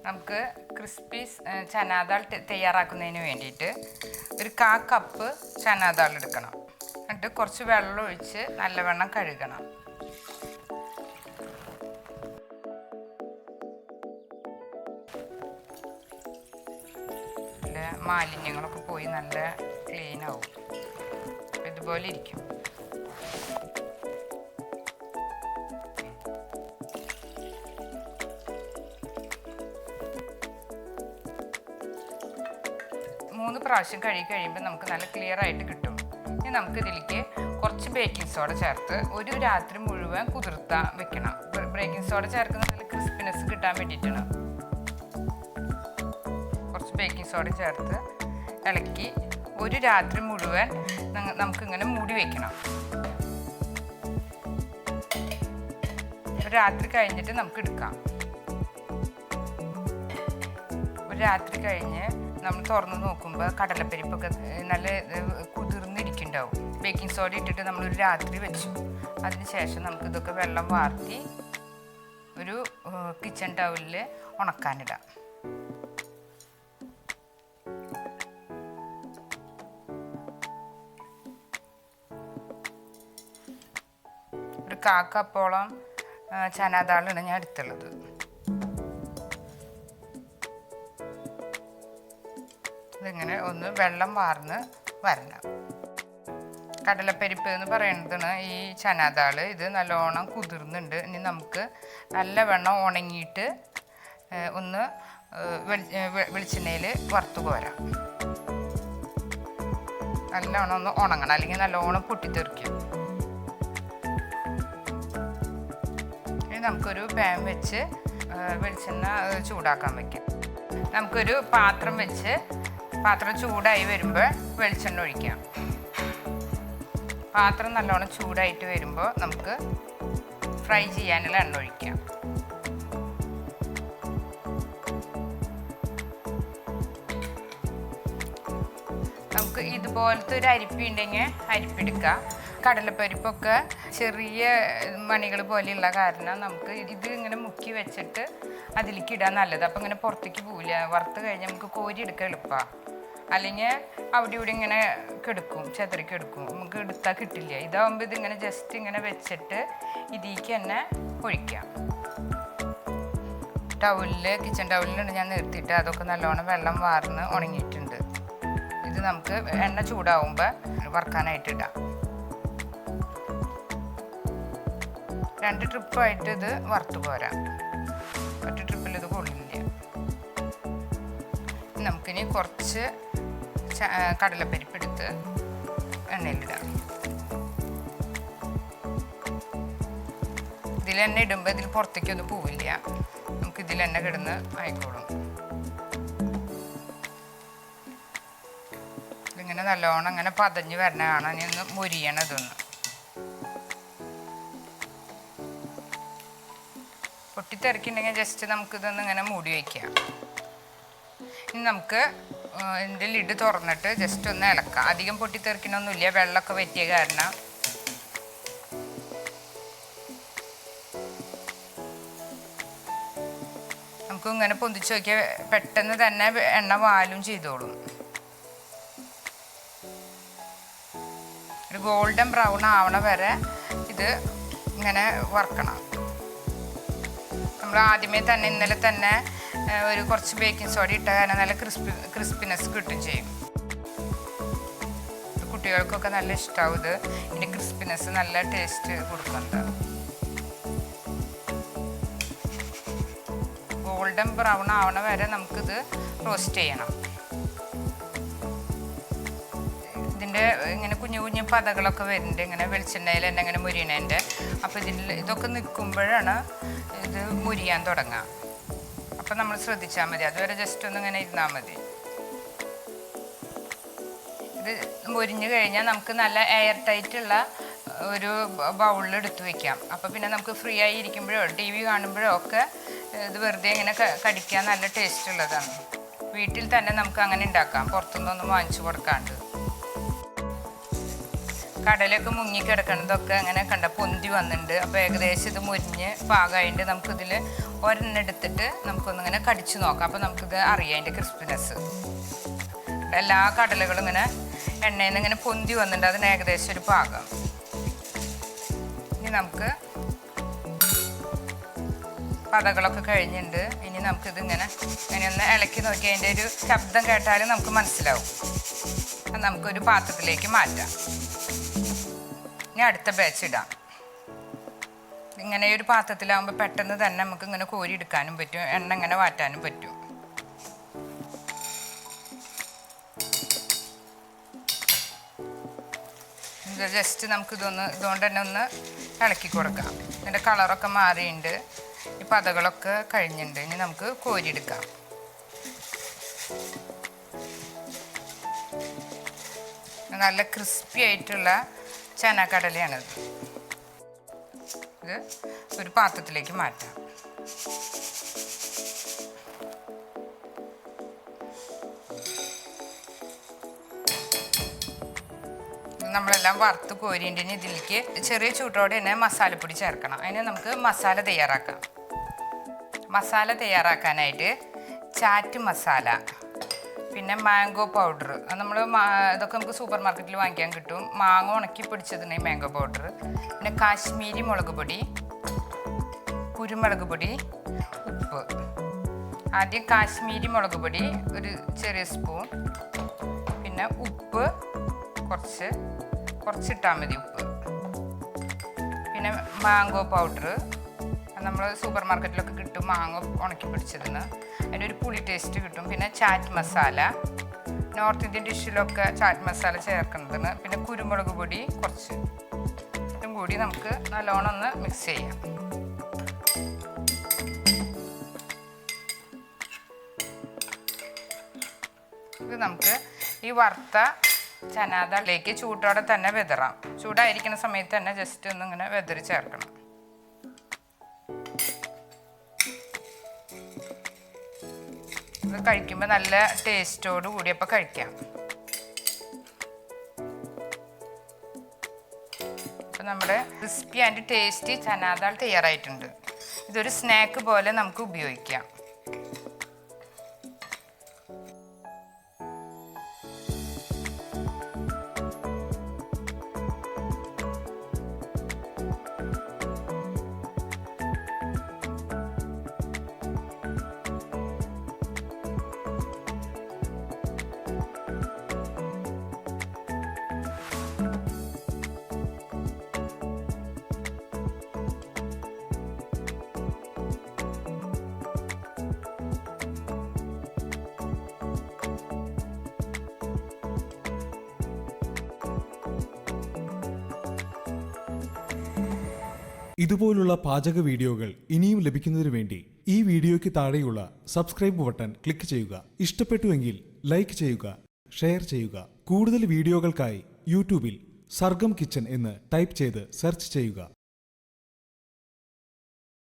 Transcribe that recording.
നമുക്ക് ക്രിസ്പി ചനാദാൾ തയ്യാറാക്കുന്നതിന് വേണ്ടിയിട്ട് ഒരു 1/4 കപ്പ് ചനാദാൾ എടുക്കണം. എന്നിട്ട് കുറച്ച് വെള്ളം ഒഴിച്ച് നല്ലവണ്ണം കഴുകണം. മാലിന്യങ്ങളൊക്കെ പോയി നല്ല ക്ലീൻ ആവും. ഇതുപോലെ ഇരിക്കും. മൂന്ന് പ്രാവശ്യം കഴുകി കഴിയുമ്പോൾ നമുക്ക് നല്ല ക്ലിയർ ആയിട്ട് കിട്ടും. ഇനി നമുക്ക് ഇതിലേക്ക് കുറച്ച് ബേക്കിംഗ് സോഡ ചേർത്ത് ഒരു രാത്രി മുഴുവൻ കുതിർത്താൻ വെക്കണം. ബേക്കിംഗ് സോഡ ചേർക്കുന്നത് നല്ല ക്രിസ്പിനെസ് കിട്ടാൻ വേണ്ടിയിട്ടാണ്. കുറച്ച് ബേക്കിംഗ് സോഡ ചേർത്ത് ഇളക്കി ഒരു രാത്രി മുഴുവൻ നമുക്കിങ്ങനെ മൂടി വയ്ക്കണം. ഒരു രാത്രി കഴിഞ്ഞിട്ട് നമുക്ക് എടുക്കാം. ഒരു രാത്രി കഴിഞ്ഞ് നമ്മൾ തുറന്ന് നോക്കുമ്പോൾ കടലപ്പരിപ്പൊക്കെ നല്ല കുതിർന്നിരിക്കുന്നുണ്ടാവും. ബേക്കിംഗ് സോഡ ഇട്ടിട്ട് നമ്മളൊരു രാത്രി വെച്ചു. അതിന് ശേഷം നമുക്കിതൊക്കെ വെള്ളം വാർത്തി ഒരു കിച്ചൺ ടവലിൽ ഉണക്കാനിടാം. ഒരു 1/4 കപ്പോളം ചനാദാളാണ് ഞാൻ എടുത്തുള്ളത്. ഇതിങ്ങനെ ഒന്ന് വെള്ളം വാർന്ന് വരണം. കടലപ്പരിപ്പ് എന്ന് പറയുന്നതാണ് ഈ ചനാദാൾ. ഇത് നല്ലോണം കുതിർന്നുണ്ട്. ഇനി നമുക്ക് നല്ലവണ്ണം ഉണങ്ങിയിട്ട് ഒന്ന് വെളിച്ചെണ്ണയിൽ വറുത്ത് കോരാം. നല്ലോണം ഒന്ന് ഉണങ്ങണം, അല്ലെങ്കിൽ നല്ലോണം പൊട്ടിത്തെറിക്കും. ഇനി നമുക്കൊരു പാൻ വെച്ച് വെളിച്ചെണ്ണ ചൂടാക്കാൻ വയ്ക്കാം. നമുക്കൊരു പാത്രം വെച്ച് പാത്രം ചൂടായി വരുമ്പോൾ വെളിച്ചെണ്ണ ഒഴിക്കാം. പാത്രം നല്ലോണം ചൂടായിട്ട് വരുമ്പോൾ നമുക്ക് ഫ്രൈ ചെയ്യാനുള്ള എണ്ണ ഒഴിക്കാം. നമുക്ക് ഇതുപോലത്തെ ഒരു അരിപ്പി ഉണ്ടെങ്കിൽ അരിപ്പെടുക്കാം. കടലപ്പരിപ്പൊക്കെ ചെറിയ മണികൾ പോലെയുള്ള കാരണം നമുക്ക് ഇത് ഇങ്ങനെ മുക്കി വെച്ചിട്ട് അതിലേക്ക് ഇടാൻ നല്ലത്. അപ്പം ഇങ്ങനെ പുറത്തേക്ക് പോവില്ല. വറുത്ത് കഴിഞ്ഞാൽ നമുക്ക് കോരി എടുക്കാൻ എളുപ്പമാണ്. അല്ലെങ്കിൽ അവിടെ ഇവിടെ ഇങ്ങനെ കെടുക്കും, ചെതറിക്കെടുക്കും, നമുക്ക് എടുത്താൽ കിട്ടില്ല. ഇതാകുമ്പോൾ ഇതിങ്ങനെ ജസ്റ്റ് ഇങ്ങനെ വെച്ചിട്ട് ഇതിലേക്ക് തന്നെ ഒഴിക്കാം. കിച്ചൺ ടവലിലാണ് ഞാൻ നിർത്തിയിട്ട് അതൊക്കെ നല്ലോണം വെള്ളം വാർന്ന് ഉണങ്ങിയിട്ടുണ്ട്. ഇത് നമുക്ക് എണ്ണ ചൂടാവുമ്പോൾ വറുക്കാനായിട്ട് ഇടാം. 2 ട്രിപ്പായിട്ട് ഇത് വറുത്ത് പോരാം. ഒറ്റ ട്രിപ്പിൽ ഇത് കൊള്ളില്ല. നമുക്കിനി കുറച്ച് കടലപ്പരിപ്പെടുത്ത് എണ്ണയിലിടാം. ഇതിൽ തന്നെ ഇടുമ്പോൾ ഇതിൽ പുറത്തേക്കൊന്നും പോവില്ല. നമുക്ക് ഇതിൽ തന്നെ കിടന്ന് ആയിക്കോളും. ഇതിങ്ങനെ നല്ലോണം അങ്ങനെ പതഞ്ഞ് വരണ കാണാൻ ഇനി ഒന്ന് മൊരിയണം. ഇതൊന്ന് പൊട്ടിത്തെറിക്കുന്നുണ്ടെങ്കിൽ ജസ്റ്റ് നമുക്കിതൊന്ന് ഇങ്ങനെ മൂടി വയ്ക്കാം. ഇനി നമുക്ക് ഇതിൻ്റെ ലിഡ് തുറന്നിട്ട് ജസ്റ്റ് ഒന്ന് ഇളക്കാം. അധികം പൊട്ടിത്തെറിക്കണമൊന്നുമില്ല, വെള്ളമൊക്കെ വറ്റിയ കാരണം. നമുക്ക് ഇങ്ങനെ പൊന്തിച്ച് നോക്കിയാൽ പെട്ടെന്ന് തന്നെ എണ്ണ വാലും ചെയ്തോളും. ഒരു ഗോൾഡൻ ബ്രൗൺ ആവണ വരെ ഇത് ഇങ്ങനെ വറുക്കണം. നമ്മൾ ആദ്യമേ തന്നെ ഇന്നലെ തന്നെ ഒരു കുറച്ച് ബേക്കിംഗ് സോഡ ഇട്ട കാരണം നല്ല ക്രിസ്പിനെസ് കിട്ടും ചെയ്യും. കുട്ടികൾക്കൊക്കെ നല്ല ഇഷ്ടമാവും. ഇത് ഇതിൻ്റെ ക്രിസ്പിനെസ് നല്ല ടേസ്റ്റ് കൊടുക്കുന്നുണ്ട്. ഗോൾഡൻ ബ്രൗൺ ആവണ വരെ നമുക്കിത് റോസ്റ്റ് ചെയ്യണം. ഇതിൻ്റെ ഇങ്ങനെ കുഞ്ഞു കുഞ്ഞു പതകളൊക്കെ വരുന്നുണ്ട്, ഇങ്ങനെ വെളിച്ചെണ്ണയിൽ തന്നെ ഇങ്ങനെ മുരിയണേൻ്റെ. അപ്പോൾ ഇതൊക്കെ നിൽക്കുമ്പോഴാണ് ഇത് മുരിയാൻ തുടങ്ങുക. അപ്പം നമ്മൾ ശ്രദ്ധിച്ചാൽ മതി. അതുവരെ ജസ്റ്റ് ഒന്ന് ഇങ്ങനെ ഇരുന്നാൽ മതി. ഇത് മുരിഞ്ഞു കഴിഞ്ഞാൽ നമുക്ക് നല്ല എയർ ടൈറ്റുള്ള ഒരു ബൗളിൽ എടുത്ത് വയ്ക്കാം. അപ്പോൾ പിന്നെ നമുക്ക് ഫ്രീ ആയി ഇരിക്കുമ്പോഴോ TV കാണുമ്പോഴോ ഒക്കെ ഇത് വെറുതെ ഇങ്ങനെ കടിക്കാൻ നല്ല ടേസ്റ്റ് ഉള്ളതാണ്. വീട്ടിൽ തന്നെ നമുക്ക് അങ്ങനെ ഉണ്ടാക്കാം, പുറത്തുനിന്നൊന്നും വാങ്ങിച്ചു കൊടുക്കാണ്ട്. കടലൊക്കെ മുങ്ങി കിടക്കുന്നതൊക്കെ അങ്ങനെ കണ്ട പൊന്തി വന്നിട്ടുണ്ട്. അപ്പോൾ ഏകദേശം ഇത് മുരിഞ്ഞ് പാകമായിട്ട് നമുക്കിതിൽ ഒരെണ്ണം എടുത്തിട്ട് നമുക്കൊന്നിങ്ങനെ കടിച്ചു നോക്കാം. അപ്പോൾ നമുക്കിത് അറിയാം അതിൻ്റെ ക്രിസ്പിനെസ്. എല്ലാ കടലകളും ഇങ്ങനെ എണ്ണയിൽ നിന്ന് ഇങ്ങനെ പൊന്തി വന്നിട്ടുണ്ട്. അതിന് ഏകദേശം ഒരു പാകം. ഇനി നമുക്ക് പതകളൊക്കെ കഴിഞ്ഞിട്ടുണ്ട്. ഇനി നമുക്കിത് ഇങ്ങനെ ഒന്ന് ഇളക്കി നോക്കി അതിൻ്റെ ഒരു ശബ്ദം കേട്ടാൽ നമുക്ക് മനസ്സിലാവും. അത് നമുക്കൊരു പാത്രത്തിലേക്ക് മാറ്റാം. ഇനി അടുത്ത ബാച്ച് ഇടാം. ഇങ്ങനെ ഒരു പാത്രത്തിലാകുമ്പോൾ പെട്ടെന്ന് തന്നെ നമുക്ക് ഇങ്ങനെ കോരി എടുക്കാനും പറ്റും, എണ്ണ ഇങ്ങനെ വാറ്റാനും പറ്റും. ജസ്റ്റ് ഇതുകൊണ്ട് തന്നെ ഒന്ന് ഇളക്കി കൊടുക്കാം. ഇതിൻ്റെ കളറൊക്കെ മാറിയിട്ടുണ്ട്. ഈ പതകളൊക്കെ കഴിഞ്ഞിട്ടുണ്ട്. ഇനി നമുക്ക് കോരിയെടുക്കാം. നല്ല ക്രിസ്പി ആയിട്ടുള്ള ചനാക്കടലയാണിത്. ഇത് ഒരു പാത്രത്തിലേക്ക് മാറ്റാം. നമ്മളെല്ലാം വറുത്ത് കോരിൻ്റെ ഇതിലേക്ക് ചെറിയ ചൂട്ടോടെ തന്നെ മസാലപ്പൊടി ചേർക്കണം. അതിന് നമുക്ക് മസാല തയ്യാറാക്കാം. മസാല തയ്യാറാക്കാനായിട്ട് ചാറ്റ് മസാല, പിന്നെ മാംഗോ പൗഡർ. അത് നമ്മൾ ഇതൊക്കെ നമുക്ക് സൂപ്പർ മാർക്കറ്റിൽ വാങ്ങിക്കാൻ കിട്ടും. മാങ്ങ ഉണക്കി പൊടിച്ചതിന് മാംഗോ പൗഡർ, പിന്നെ കാശ്മീരി മുളക് പൊടി, കുരുമുളക് പൊടി, ഉപ്പ്. ആദ്യം കാശ്മീരി മുളക് പൊടി ഒരു ചെറിയ സ്പൂൺ, പിന്നെ ഉപ്പ് കുറച്ചിട്ടാൽ മതി ഉപ്പ്. പിന്നെ മാംഗോ പൗഡർ, നമ്മൾ സൂപ്പർ മാർക്കറ്റിലൊക്കെ കിട്ടും മാങ്ങ ഉണക്കി പിടിച്ചതിന്. അതിൻ്റെ ഒരു പുളി ടേസ്റ്റ് കിട്ടും. പിന്നെ ചാറ്റ് മസാല, നോർത്ത് ഇന്ത്യൻ ഡിഷിലൊക്കെ ചാറ്റ് മസാല ചേർക്കുന്നതിന്. പിന്നെ കുരുമുളക് പൊടി കുറച്ച്. ഇതും കൂടി നമുക്ക് നല്ലോണം ഒന്ന് മിക്സ് ചെയ്യാം. ഇത് നമുക്ക് ഈ വറുത്ത ചനാദാളിലേക്ക് ചൂട്ടോടെ തന്നെ വെതറാം. ചൂടായിരിക്കുന്ന സമയത്ത് തന്നെ ജസ്റ്റ് ഒന്നിങ്ങനെ വെതറി ചേർക്കണം. ഇത് കഴിക്കുമ്പോൾ നല്ല ടേസ്റ്റോട് കൂടിയപ്പോൾ കഴിക്കാം. അപ്പോൾ നമ്മുടെ ക്രിസ്പി ആൻഡ് ടേസ്റ്റി ചനാദാൾ തയ്യാറായിട്ടുണ്ട്. ഇതൊരു സ്നാക്ക് പോലെ നമുക്ക് ഉപയോഗിക്കാം. ഇതുപോലുള്ള പാചക വീഡിയോകൾ ഇനിയും ലഭിക്കുന്നതിനു വേണ്ടി ഈ വീഡിയോയ്ക്ക് താഴെയുള്ള സബ്സ്ക്രൈബ് ബട്ടൺ ക്ലിക്ക് ചെയ്യുക. ഇഷ്ടപ്പെട്ടുവെങ്കിൽ ലൈക്ക് ചെയ്യുക, ഷെയർ ചെയ്യുക. കൂടുതൽ വീഡിയോകൾക്കായി യൂട്യൂബിൽ സർഗം കിച്ചൻ എന്ന് ടൈപ്പ് ചെയ്ത് സെർച്ച് ചെയ്യുക.